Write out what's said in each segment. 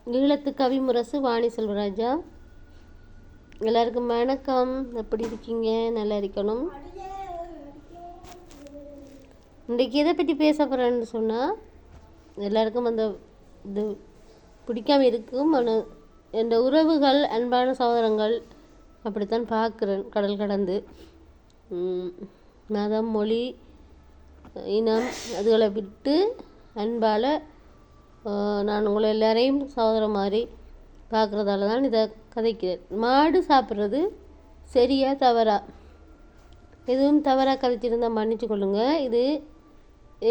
ஈழத்து கவிமுரசு வாணி செல்வராஜா. எல்லாருக்கும் வணக்கம். எப்படி இருக்கீங்க? நல்லா இருக்கணும். இன்றைக்கி எதை பற்றி பேச போகிறேன்னு சொன்னால், எல்லாருக்கும் அந்த இது பிடிக்காம இருக்கும். ஆனால் என் உறவுகள், அன்பான சகோதரங்கள் அப்படித்தான் பார்க்குறேன். கடல் கடந்து மதம், மொழி, இனம் அதுகளை விட்டு அன்பால் நான் உங்களை எல்லாரையும் சகோதரம் மாதிரி பார்க்குறதால தான் இதை கதைக்கிறேன். மாடு சாப்பிட்றது சரியா தவறா? எதுவும் தவறாக கதைச்சிருந்தால் மன்னிச்சு கொள்ளுங்கள். இது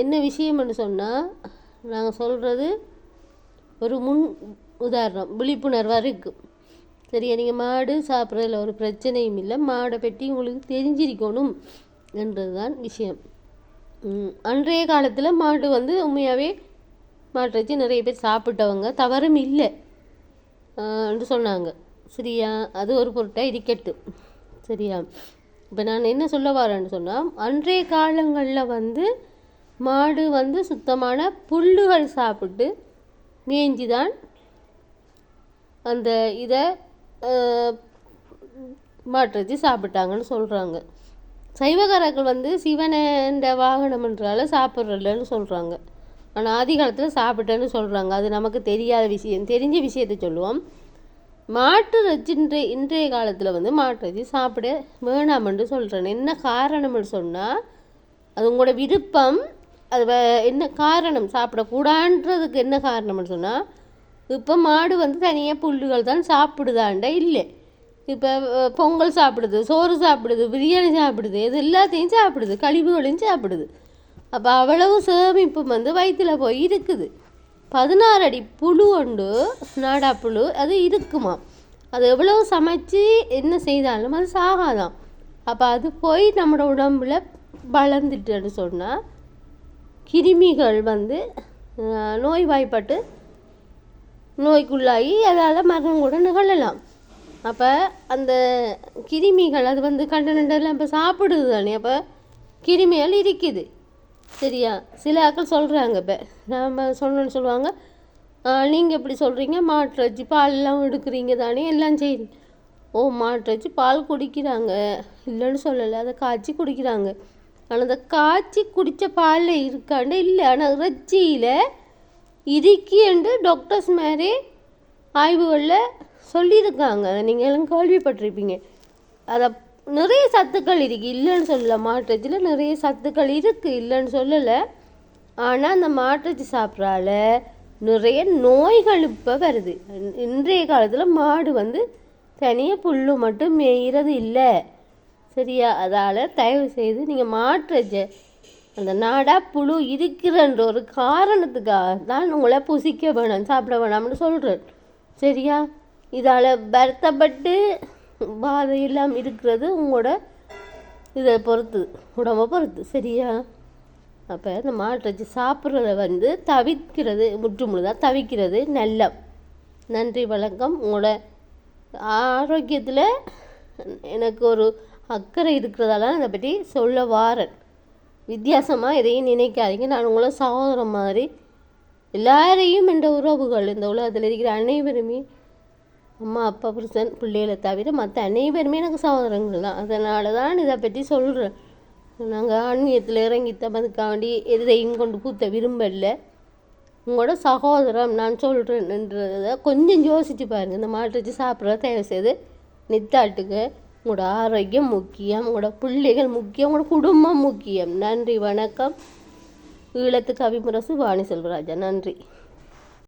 என்ன விஷயம்னு சொன்னால், நாங்கள் சொல்கிறது ஒரு முன் உதாரணம், விழிப்புணர்வாக இருக்கும். சரியா? நீங்கள் மாடு சாப்பிட்றதுல ஒரு பிரச்சனையும் இல்லை, மாடை பற்றி உங்களுக்கு தெரிஞ்சிருக்கணும் என்றது தான் விஷயம். அன்றைய காலத்தில் மாடு உண்மையாகவே மாட்டை வச்சு நிறைய பேர் சாப்பிட்டவங்க, தவறும் இல்லை என்று சொன்னாங்க. சரியா? அது ஒரு பொருட்டாக இருக்கட்டும். சரியா? இப்போ நான் என்ன சொல்ல வரேன்னு சொன்னால், அன்றைய காலங்களில் மாடு சுத்தமான புல்லுகள் சாப்பிட்டு மேய்ஞ்சி தான் அந்த இதை மாட்டை வச்சு சாப்பிட்டாங்கன்னு சொல்கிறாங்க. சைவகாரர்கள் சிவனண்ட வாகனம் என்றால சாப்பிட்றலன்னு சொல்கிறாங்க. ஆனால் ஆதி காலத்தில் சாப்பிட்டேன்னு சொல்கிறாங்க. அது நமக்கு தெரியாத விஷயம். தெரிஞ்ச விஷயத்தை சொல்லுவோம். மாட்டு இறைச்சி இன்றைய காலத்தில் மாட்டு இறைச்சி சாப்பிட வேணாமென்று சொல்கிறேன். என்ன காரணம்னு சொன்னால், அது உங்களோட விருப்பம். அது என்ன காரணம் சாப்பிடக்கூடாதுன்றதுக்கு என்ன காரணம்னு சொன்னால், இப்போ மாடு தனியாக புல்லுகள் தான் சாப்பிடுதாண்டா இல்லை. இப்போ பொங்கல் சாப்பிடுது, சோறு சாப்பிடுது, பிரியாணி சாப்பிடுது, இது எல்லாத்தையும் சாப்பிடுது, கழிவுகளையும் சாப்பிடுது. அப்போ அவ்வளவு சேமிப்பு வயிற்றில் போய் இருக்குது. 16 அடி புழு உண்டு, நாடா புழு, அது இருக்குமா. அது எவ்வளவு சமைச்சு என்ன செய்தாலும் அது சாகாதான். அப்போ அது போய் நம்மளோட உடம்புல வளர்ந்துட்டுன்னு சொன்னால், கிருமிகள் நோய்வாய்ப்பட்டு நோய்க்குள்ளாகி அதால் மரணம் கூட நிகழலாம். அப்போ அந்த கிருமிகள் அது கண்ட நண்டெல்லாம் இப்போ சாப்பிடுது தானே. அப்போ கிருமிகள் இருக்குது. சரியா? சில ஆக்கள் சொல்கிறாங்க, இப்போ நாம் சொன்னோன்னு சொல்லுவாங்க, நீங்கள் எப்படி சொல்கிறீங்க, மாட்டு வச்சு பாலெல்லாம் எடுக்கிறீங்க தானே, எல்லாம் செய்யுங்க. மாட்டு வச்சு பால் குடிக்கிறாங்க, இல்லைன்னு சொல்லலை, அதை காய்ச்சி குடிக்கிறாங்க. ஆனால் அந்த காய்ச்சி குடித்த பாலில் இருக்காண்டு இல்லை, ஆனால் இறைச்சியில் இருக்கேண்டு டாக்டர்ஸ் மாதிரி ஆய்வுகளில் சொல்லியிருக்காங்க. நீங்கள் எல்லாம் கேள்விப்பட்டிருப்பீங்க. அதை நிறைய சத்துக்கள் இருக்குது, இல்லைன்னு சொல்லலை. மாட்டுறச்சில் நிறைய சத்துக்கள் இருக்குது, இல்லைன்னு சொல்லலை. ஆனால் அந்த மாட்டுறச்சி சாப்பிட்றால நிறைய நோய்கள் இப்போ வருது. இன்றைய காலத்தில் மாடு தனியாக புல் மட்டும் மேய்கிறது இல்லை. சரியா? அதால் தயவு செய்து நீங்கள் மாட்டுறச்ச அந்த நாடா புழு இருக்கிறன்ற ஒரு காரணத்துக்காக தான் உங்களை புசிக்க வேணாம், சாப்பிட வேணாம்னு சொல்கிறேன். சரியா? இதால் வருத்தப்பட்டு பாதை எல்லாம் இருக்கிறது உங்களோட இதை பொறுத்து, உடம்பை பொறுத்து. சரியா? அப்போ இந்த மாட்டை வச்சு சாப்பிட்றத தவிர்க்கிறது, முற்றுமுழுதாக தவிர்க்கிறது நல்ல. நன்றி, வணக்கம். உங்களோட ஆரோக்கியத்தில் எனக்கு ஒரு அக்கறை இருக்கிறதால அதை பற்றி சொல்ல வாரேன். வித்தியாசமாக எதையும் நினைக்காதீங்க. நான் உங்களை சகோதரம் மாதிரி எல்லாரையும் இந்த உறவுகள், இந்த உலகத்தில் இருக்கிற அனைவருமே, அம்மா அப்பா புருஷன் பிள்ளைகளை தவிர மற்ற அனைவருமே எனக்கு சகோதரங்கள் தான். அதனால தான் இதை பற்றி சொல்கிறேன். நாங்கள் ஆன்மீகத்தில் இறங்கி தமதுக்காண்டி எதையும் கொண்டு பூத்த விரும்பலை. உங்களோட சகோதரம் நான் சொல்கிறேன்ன்றதை கொஞ்சம் யோசித்து பாருங்கள். இந்த மாட்டு வச்சு சாப்பிட்றத தயவு செய்து நித்தாட்டுங்க. உங்களோட ஆரோக்கியம் முக்கியம், உங்களோட பிள்ளைகள் முக்கியம், உங்களோட குடும்பம் முக்கியம். நன்றி, வணக்கம். ஈழத்து கவிமுரசு வாணி செல்வராஜா. நன்றி.